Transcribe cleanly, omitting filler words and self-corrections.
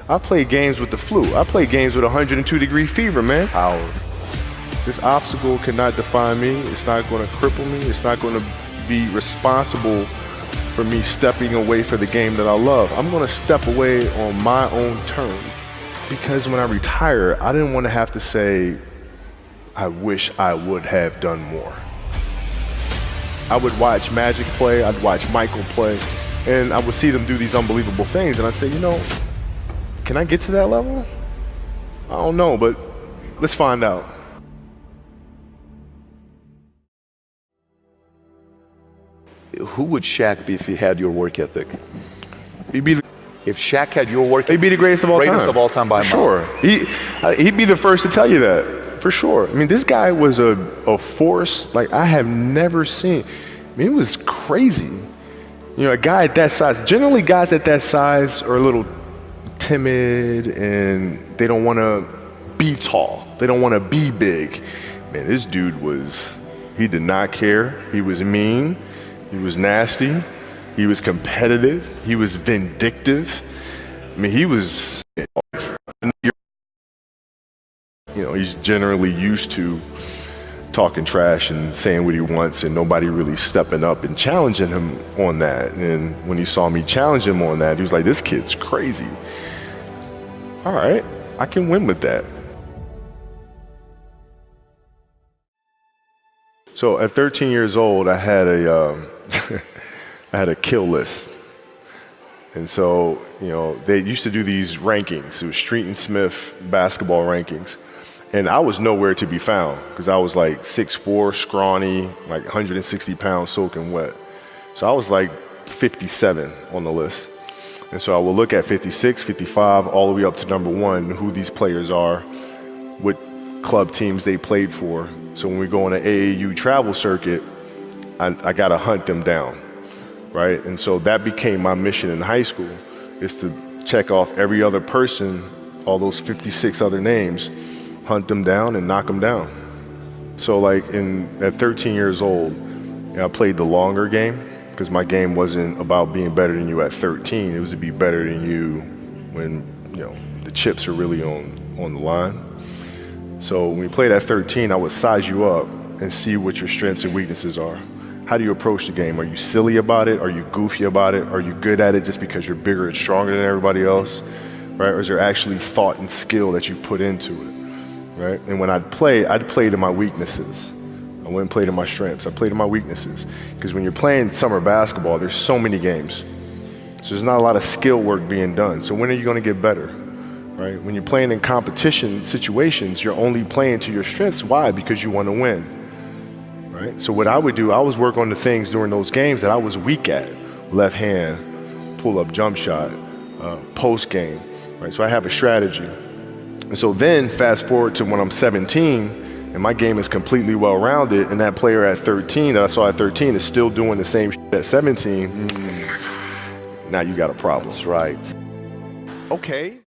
I played games with the flu. I played games with 102-degree fever, man. Power. This obstacle cannot define me. It's not going to cripple me. It's not going to be responsible for me stepping away for the game that I love. I'm going to step away on my own terms, because when I retire, I didn't want to have to say, I wish I would have done more. I would watch Magic play, I'd watch Michael play, and I would see them do these unbelievable things, and I'd say, you know, can I get to that level? I don't know, but let's find out. Who would Shaq be if he had your work ethic? He'd be If Shaq had your work ethic, he'd be the greatest of all time. Greatest of all time by a mile. Sure. He'd be the first to tell you that, for sure. I mean, this guy was a force like I have never seen. I mean, it was crazy. You know, a guy at that size, generally guys at that size are a little timid and they don't want to be tall. They don't want to be big. Man, this dude he did not care. He was mean. He was nasty. He was competitive. He was vindictive. I mean, he was, you know, he's generally used to talking trash and saying what he wants and nobody really stepping up and challenging him on that. And when he saw me challenge him on that, he was like, this kid's crazy. All right, I can win with that. So at 13 years old, I had a kill list. And so, you know, they used to do these rankings. It was Street and Smith basketball rankings. And I was nowhere to be found because I was like 6'4", scrawny, like 160 pounds soaking wet. So I was like 57 on the list. And so I would look at 56, 55, all the way up to number 1, who these players are, what club teams they played for. So when we go on an AAU travel circuit, I got to hunt them down, right? And so that became my mission in high school, is to check off every other person, all those 56 other names, hunt them down and knock them down. So like at 13 years old, you know, I played the longer game because my game wasn't about being better than you at 13. It was to be better than you when, you know, the chips are really on the line. So when we played at 13, I would size you up and see what your strengths and weaknesses are. How do you approach the game? Are you silly about it? Are you goofy about it? Are you good at it just because you're bigger and stronger than everybody else, right? Or is there actually thought and skill that you put into it, right? And when I'd play to my weaknesses. I wouldn't play to my strengths. I played to my weaknesses. Because when you're playing summer basketball, there's so many games. So there's not a lot of skill work being done. So when are you going to get better, right? When you're playing in competition situations, you're only playing to your strengths. Why? Because you want to win. Right? So what I would do, I was work on the things during those games that I was weak at. Left hand, pull-up jump shot, post game. Right? So I have a strategy. And so then fast forward to when I'm 17 and my game is completely well-rounded, and that player at 13 that I saw at 13 is still doing the same shit at 17, now you got a problem. That's right. Okay.